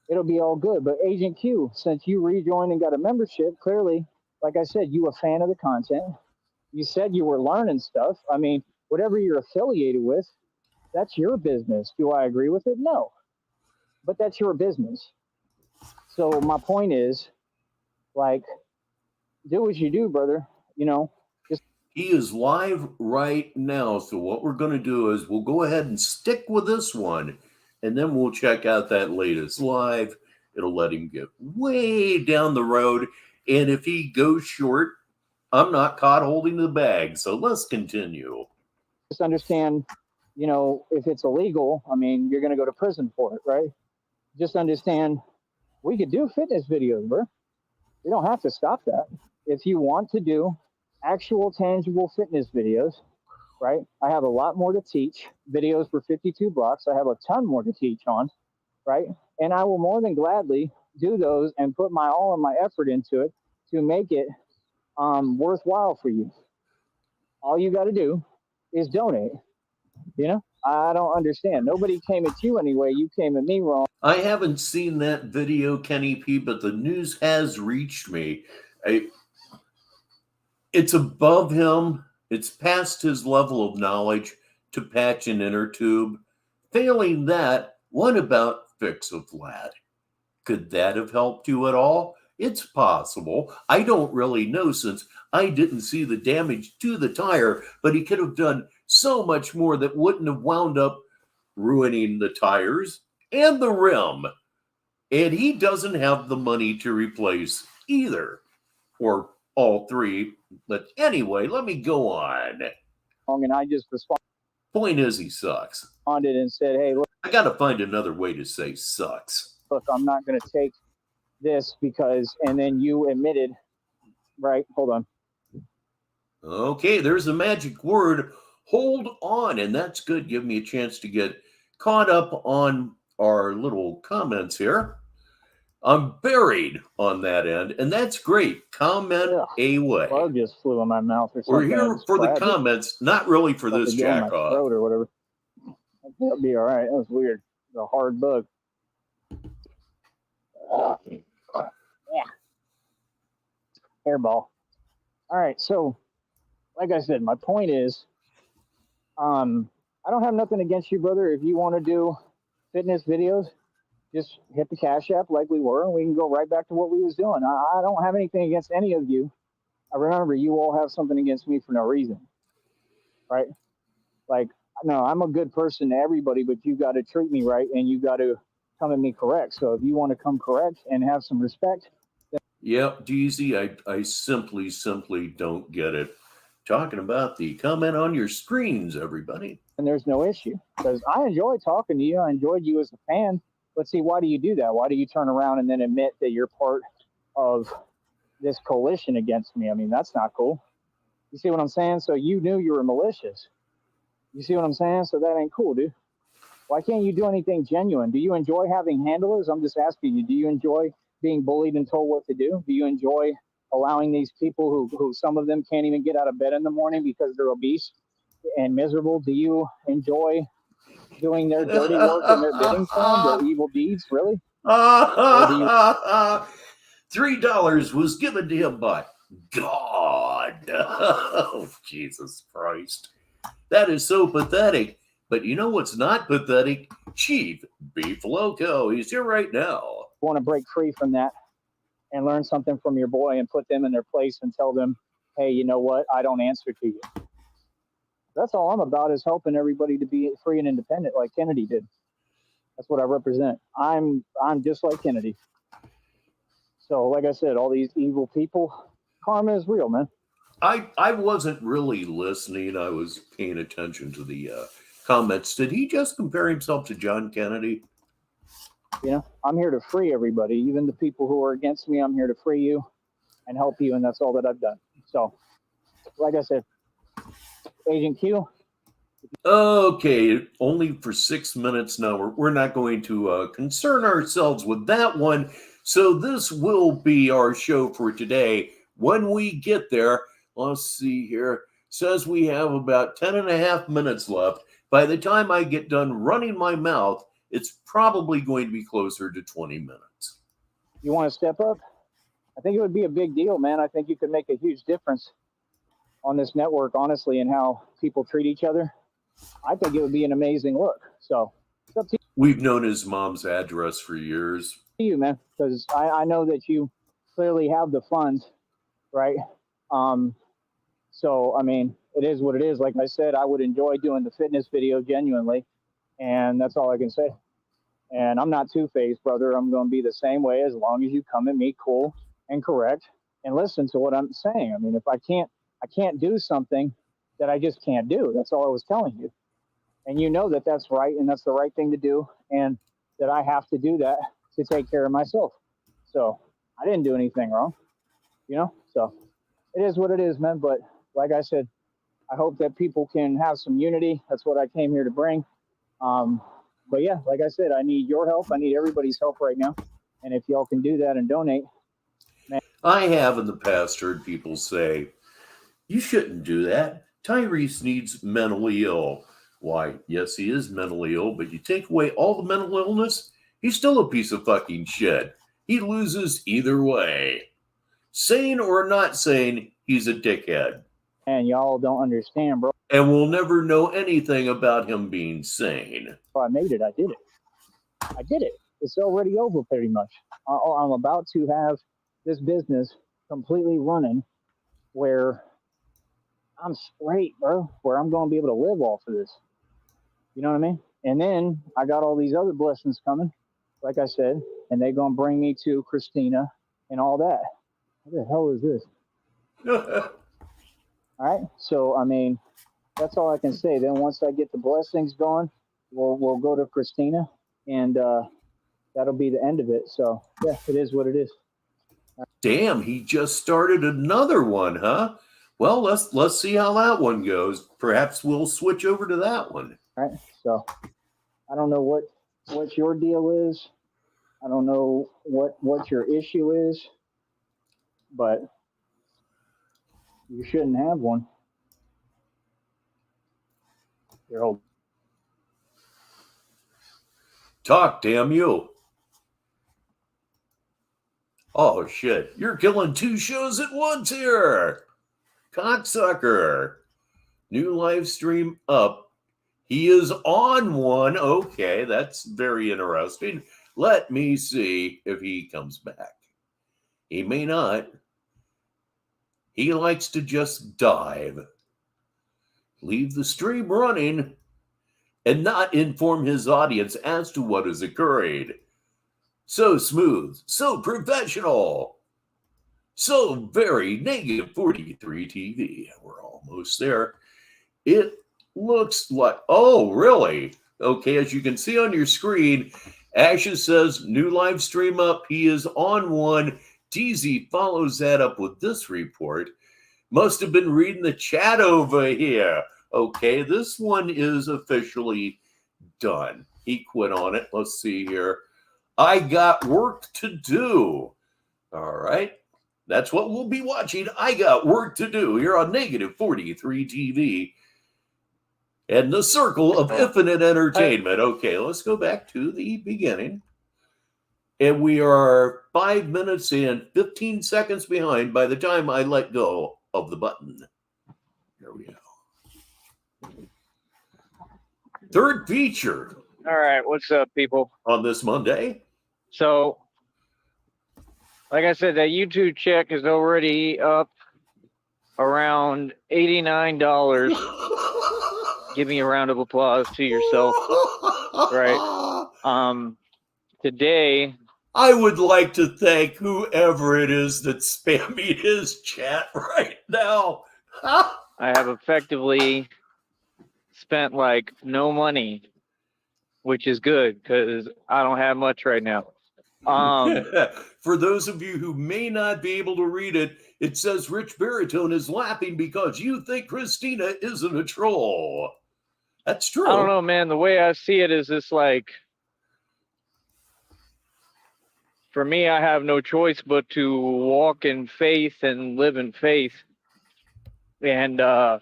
it'll be all good. But Agent Q, since you rejoined and got a membership, clearly, like I said, you a fan of the content. You said you were learning stuff. I mean, whatever you're affiliated with, that's your business. Do I agree with it? No. But that's your business. So my point is, like, do what you do, brother. You know, just He is live right now. So what we're going to do is we'll go ahead and stick with this one, and then we'll check out that latest live. It'll let him get way down the road. And if he goes short, I'm not caught holding the bag. So let's continue. understand, you know, if it's illegal, I mean, you're going to go to prison for it, right? Just understand we could do fitness videos, bro. We don't have to stop that. If you want to do actual tangible fitness videos, right? I have a lot more to teach. Videos for 52 bucks. I have a ton more to teach on, right? And I will more than gladly do those and put my all of my effort into it to make it worthwhile for you. All you got to do is donate. You know, I don't understand. Nobody came at you anyway. You came at me wrong. I haven't seen that video, Kenny P, but the news has reached me. It's above him. It's past his level of knowledge to patch an inner tube. Failing that, what about fix a flat? Could that have helped you at all? It's possible. I don't really know since I didn't see the damage to the tire, but he could have done so much more that wouldn't have wound up ruining the tires and the rim. And he doesn't have the money to replace either, or all three. But anyway, let me go on. And I just Point is, he sucks. responded and said, hey, look, I got to find another way to say sucks. I'm not going to take this because, and then you admitted, right? Hold on. Okay, there's a magic word. Hold on. And that's good. Give me a chance to get caught up on our little comments here. I'm buried on that end, and that's great. Comment away. Bug just flew in my mouth or We're something. here for the comments, not really for this jack off. Or whatever. That'll be all right. That was weird. It's a hard bug. Yeah. Hairball. All right. So, like I said, my point is, I don't have nothing against you, brother. If you want to do fitness videos, just hit the Cash App like we were, and we can go right back to what we was doing. I don't have anything against any of you. I remember you all have something against me for no reason, right? Like, no, I'm a good person to everybody, but you got to treat me right, and you got to come at me correct. So if you want to come correct and have some respect. Yep, DZ, I simply don't get it. Talking about the comment on your screens, everybody. And there's no issue, because I enjoy talking to you. I enjoyed you as a fan. But see, why do you do that? Why do you turn around and then admit that you're part of this coalition against me? I mean, that's not cool. You see what I'm saying? So you knew you were malicious. You see what I'm saying? So that ain't cool, dude. Why can't you do anything genuine? Do you enjoy having handlers? I'm just asking you, do you enjoy being bullied and told what to do? Do you enjoy allowing these people who some of them can't even get out of bed in the morning because they're obese and miserable? Do you enjoy doing their dirty work and their bidding for them, their evil deeds, really? Or do you... $3 was given to him by God. Oh, Jesus Christ. That is so pathetic. But you know what's not pathetic? Chief Beef Loco. He's here right now. want to break free from that and learn something from your boy and put them in their place and tell them, hey, you know what? I don't answer to you. That's all I'm about, is helping everybody to be free and independent like Kennedy did. That's what I represent. I'm just like Kennedy. So like I said, all these evil people, karma is real, man. I wasn't really listening. I was paying attention to the comments. Did he just compare himself to John Kennedy? You know, I'm here to free everybody, even the people who are against me. I'm here to free you and help you, and that's all that I've done. So, like I said, Agent Q. Okay, only for 6 minutes now. We're not going to concern ourselves with that one. So this will be our show for today. When we get there, let's see here. Says we have about 10 and a half minutes left. By the time I get done running my mouth, it's probably going to be closer to 20 minutes. You want to step up? I think it would be a big deal, man. I think you could make a huge difference on this network, honestly, and how people treat each other. I think it would be an amazing look. So it's up to you. We've known his mom's address for years. You, man, because I know that you clearly have the funds, right? So, I mean, it is what it is. Like I said, I would enjoy doing the fitness video genuinely, and that's all I can say. And I'm not two-faced, brother. I'm going to be the same way as long as you come at me cool and correct and listen to what I'm saying. I mean, if I can't do something that I just can't do. That's all I was telling you. And you know that that's right, and that's the right thing to do, and that I have to do that to take care of myself. So I didn't do anything wrong, you know? So it is what it is, man. But like I said, I hope that people can have some unity. That's what I came here to bring. But yeah, like I said, I need your help. I need everybody's help right now. And if y'all can do that and donate, man. I have in the past heard people say, you shouldn't do that. Tyrese needs mentally ill. Why, yes, he is mentally ill, but you take away all the mental illness, he's still a piece of fucking shit. He loses either way. Sane or not sane, he's a dickhead. And y'all don't understand, bro. And we'll never know anything about him being sane. I made it. I did it. I did it. It's already over pretty much. I'm about to have this business completely running where I'm straight, bro, where I'm going to be able to live off of this. You know what I mean? And then I got all these other blessings coming, like I said, and they're going to bring me to Christina and all that. What the hell is this? All right. So, I mean, that's all I can say. Then once I get the blessings going, we'll go to Christina, and that'll be the end of it. So, yeah, it is what it is. Damn, he just started another one, huh? Well, let's see how that one goes. Perhaps we'll switch over to that one. All right. So I don't know what your deal is. I don't know what your issue is, but you shouldn't have one. You're old. Talk, damn you. Oh, shit. You're killing two shows at once here. Cocksucker. New live stream up. He is on one. Okay, that's very interesting. Let me see if he comes back. He may not. He likes to just dive, leave the stream running, and not inform his audience as to what has occurred. So smooth, so professional, so very negative 43 TV. We're almost there. It looks like, oh, really? Okay, as you can see on your screen, Ashes says new live stream up. He is on one. DZ follows that up with this report. Must have been reading the chat over here. Okay, this one is officially done. He quit on it. Let's see here. I got work to do. All right. That's what we'll be watching. I got work to do here on negative 43 TV and the circle of infinite entertainment. Okay, let's go back to the beginning. And we are 5 minutes and 15 seconds behind by the time I let go of the button. Here we go. Third feature. All right, what's up, people? On this Monday. So, like I said, that YouTube check is already up around $89. Give me a round of applause to yourself. Right. Today, I would like to thank whoever it is that's spamming his chat right now. I have effectively spent like no money, which is good because I don't have much right now. For those of you who may not be able to read it, it says Rich Baritone is laughing because you think Christina isn't a troll. That's true. I don't know, man. The way I see it is this, like, for me, I have no choice but to walk in faith and live in faith. And I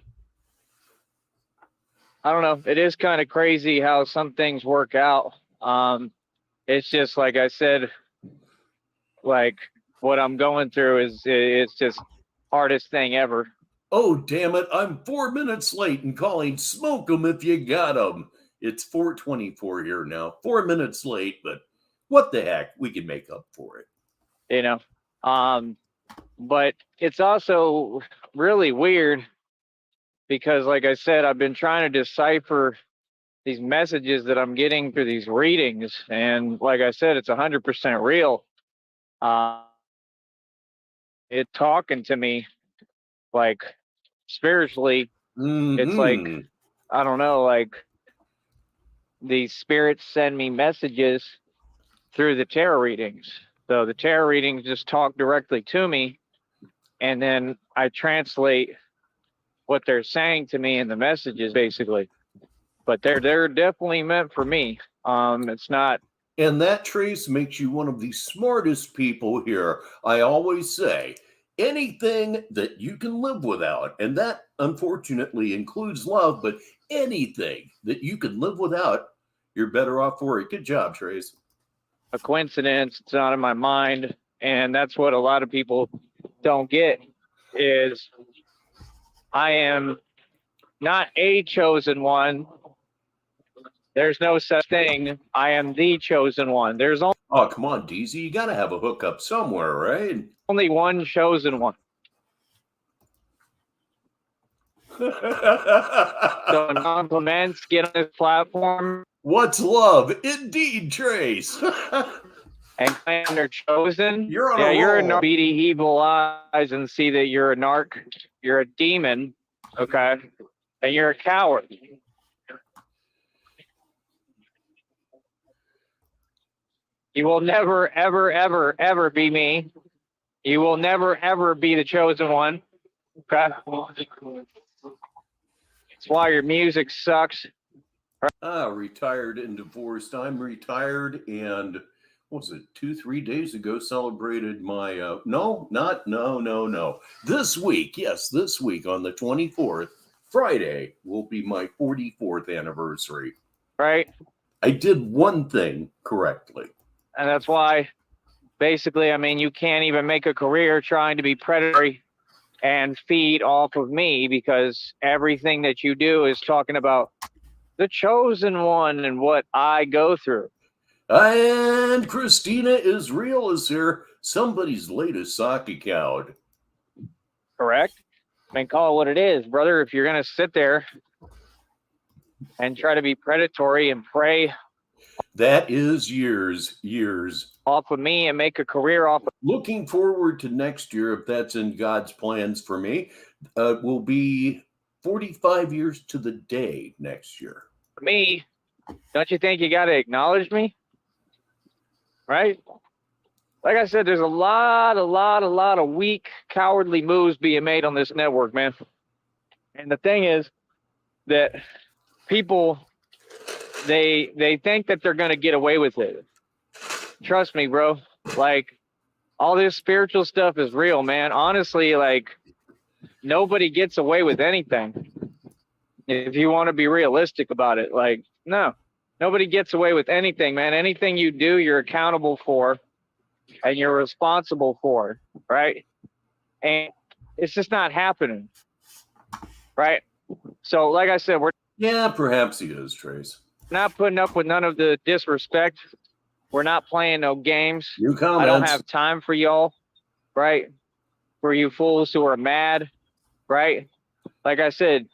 don't know. It is kind of crazy how some things work out. It's just like I said, like what I'm going through is it's just hardest thing ever. Oh, damn it. I'm 4 minutes late and calling smoke 'em if you got 'em. It's 4:24 here now. 4 minutes late, but what the heck? We can make up for it. You know, but it's also really weird because, like I said, I've been trying to decipher these messages that I'm getting through these readings. And like I said, it's 100% real. It talking to me like spiritually. It's like, I don't know, like these spirits send me messages through the tarot readings. So the tarot readings just talk directly to me, and then I translate what they're saying to me in the messages, basically. But they're definitely meant for me. It's not. And that, Trace, makes you one of the smartest people here. I always say anything that you can live without, and that unfortunately includes love, but anything that you can live without, you're better off for it. Good job, Trace. A coincidence. It's not in my mind. And that's what a lot of people don't get is I am not a chosen one. There's no such thing. I am the chosen one. There's only Oh, come on, DZ. You got to have a hookup somewhere, right? only one chosen one. So compliments, get on this platform. What's love? Indeed, Trace. And claim they're chosen. You're on yeah, a you're a roll. narc. Beady evil eyes and see that you're a narc. You're a demon. Okay. And you're a coward. You will never, ever, ever, ever be me. You will never, ever be the chosen one. Okay. That's why your music sucks. Retired and divorced. I'm retired, and what was it, 2-3 days ago, celebrated my no. This week, yes, this week on the 24th, Friday, will be my 44th anniversary. Right. I did one thing correctly. And that's why, basically, I mean, you can't even make a career trying to be predatory and feed off of me, because everything that you do is talking about the chosen one and what I go through. And Christina is real is here, somebody's latest sock account. Correct? I mean, call it what it is, brother. If you're going to sit there and try to be predatory and prey That is years. off of me and make a career off of Looking forward to next year, if that's in God's plans for me, will be 45 years to the day next year. me. Don't you think you got to acknowledge me? Right? Like I said, there's a lot of weak, cowardly moves being made on this network, man. And the thing is that people, they think that they're going to get away with it. Trust me, bro. Like, all this spiritual stuff is real, man. Honestly, like, nobody gets away with anything. If you want to be realistic about it, like, no, nobody gets away with anything, man. Anything you do, you're accountable for and you're responsible for, right? And it's just not happening, right? So, like I said, we're perhaps he is, Trace. not putting up with none of the disrespect. We're not playing no games. New comments. I don't have time for y'all, right? For you fools who are mad, right? Like I said.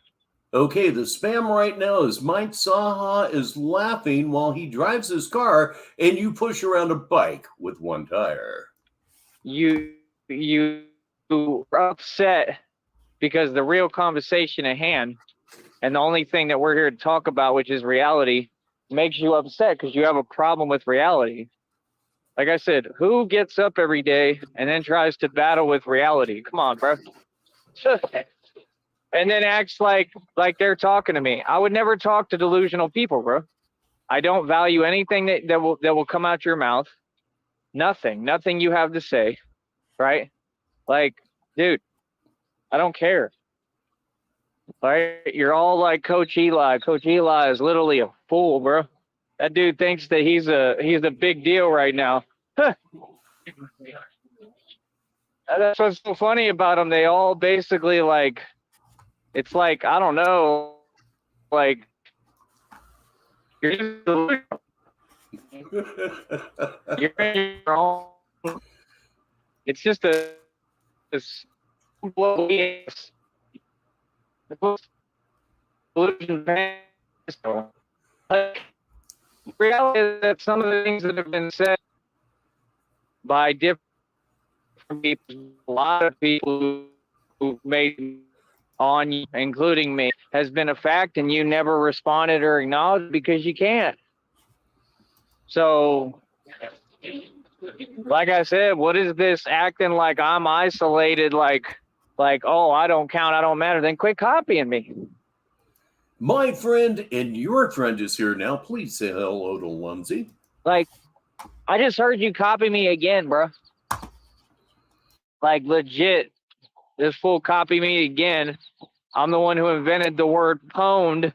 Okay, the spam right now is Mike Saha is laughing while he drives his car and you push around a bike with one tire. You are upset because the real conversation at hand and the only thing that we're here to talk about, which is reality, makes you upset because you have a problem with reality. Like I said, who gets up every day and then tries to battle with reality? Come on, bro. And then acts like they're talking to me. I would never talk to delusional people, bro. I don't value anything that will come out your mouth. Nothing you have to say, right? Like, dude, I don't care. Right? You're all like Coach Eli. Coach Eli is literally a fool, bro. That dude thinks that he's a big deal right now. That's what's so funny about them. They all basically like, it's like, I don't know, like, you're just delusional. You're in your own. It's just this like, reality is that some of the things that have been said by different people, a lot of people who made on you, including me, has been a fact, and you never responded or acknowledged because you can't. So, like I said, what is this acting like I'm isolated, like, oh, I don't count, I don't matter, then quit copying me. My friend and your friend is here now. Please say hello to Lumsy. Like, I just heard you copy me again, bro. Like, legit, this fool copy me again. I'm the one who invented the word pwned,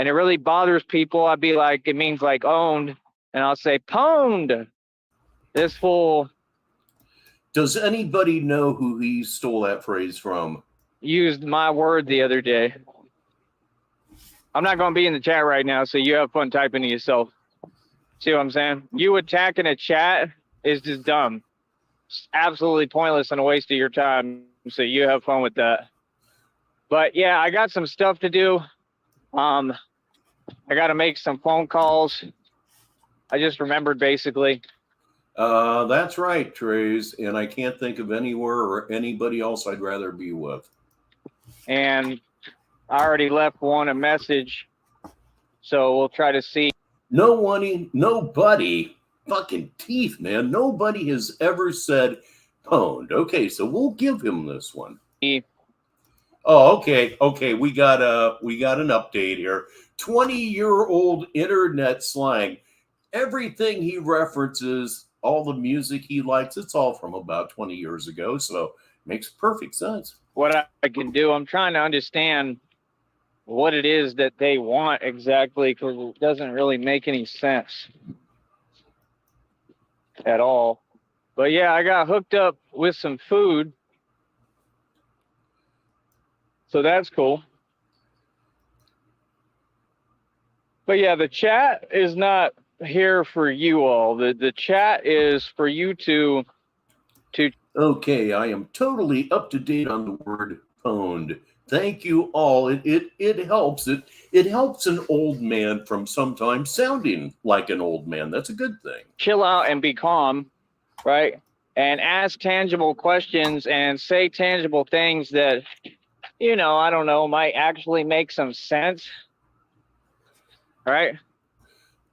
and it really bothers people. I'd be like, it means like owned, and I'll say pwned. This fool. Does anybody know who he stole that phrase from? Used my word the other day. I'm not going to be in the chat right now, so you have fun typing to yourself. See what I'm saying? You attacking a chat is just dumb. It's absolutely pointless and a waste of your time, so you have fun with that. But yeah, I got some stuff to do. I got to make some phone calls. I just remembered, basically. That's right, Trace, and I can't think of anywhere or anybody else I'd rather be with. And I already left one a message, so we'll try to see. Nobody, fucking teeth, man. Nobody has ever said pwned. Okay, so we'll give him this one. Oh, okay. We got an update here. 20-year-old internet slang. Everything he references, all the music he likes, it's all from about 20 years ago, so makes perfect sense. What I can do, I'm trying to understand what it is that they want exactly, because it doesn't really make any sense at all. But yeah, I got hooked up with some food, so that's cool. But yeah, the chat is not here for you all. The chat is for you to. Okay, I am totally up to date on the word pwned. Thank you all. It helps. It helps an old man from sometimes sounding like an old man. That's a good thing. Chill out and be calm, right? And ask tangible questions and say tangible things that, I don't know, might actually make some sense, right?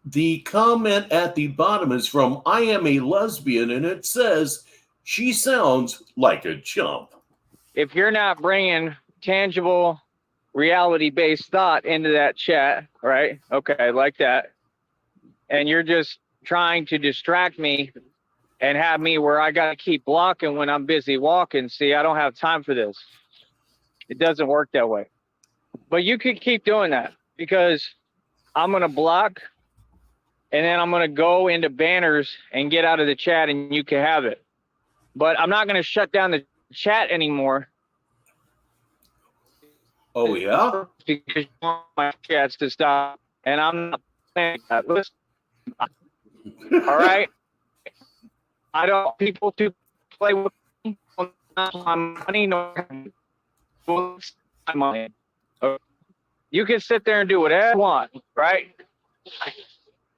The comment at the bottom is from I am a lesbian, and it says she sounds like a chump. If you're not bringing tangible, reality-based thought into that chat, right? Okay, like that. And you're just trying to distract me and have me where I got to keep blocking when I'm busy walking. See, I don't have time for this. It doesn't work that way. But you could keep doing that because I'm going to block and then I'm going to go into banners and get out of the chat and you can have it. But I'm not going to shut down the chat anymore. Oh, yeah? Because you want my chats to stop. And I'm not saying that. Listen, all right? I don't want people to play with me on my money, nor my money. You can sit there and do whatever you want, right?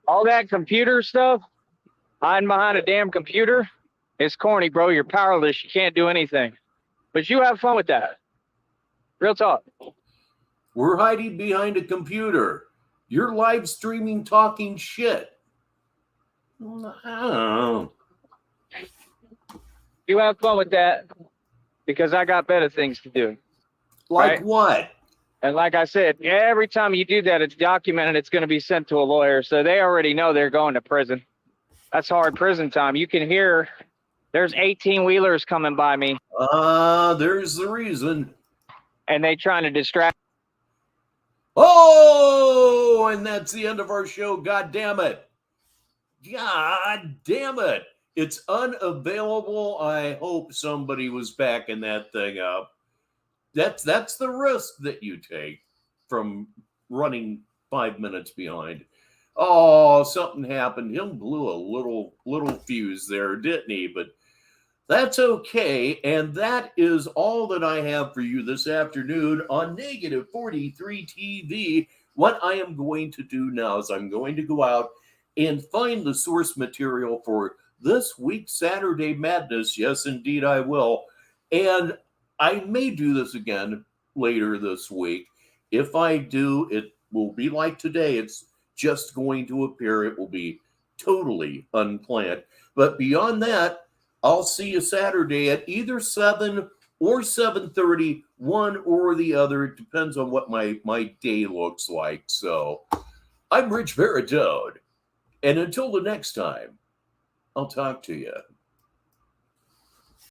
All that computer stuff, hiding behind a damn computer, it's corny, bro. You're powerless. You can't do anything. But you have fun with that. Real talk. We're hiding behind a computer. You're live streaming talking shit. Oh. You have fun with that because I got better things to do. Like right? what? And like I said, every time you do that, it's documented. It's going to be sent to a lawyer. So they already know they're going to prison. That's hard prison time. You can hear there's 18-wheelers coming by me. There's the reason. And they trying to distract. Oh, and that's the end of our show. God damn it. God damn it. It's unavailable. I hope somebody was backing that thing up. That's the risk that you take from running 5 minutes behind. Oh, something happened. Him blew a little fuse there, didn't he? But that's okay. And that is all that I have for you this afternoon on Negative 43 TV. What I am going to do now is I'm going to go out and find the source material for this week's Saturday Madness. Yes, indeed, I will. And I may do this again later this week. If I do, it will be like today. It's just going to appear. It will be totally unplanned. But beyond that, I'll see you Saturday at either 7 or 7:30, one or the other. It depends on what my day looks like. So I'm Rich Veritone. And until the next time, I'll talk to you.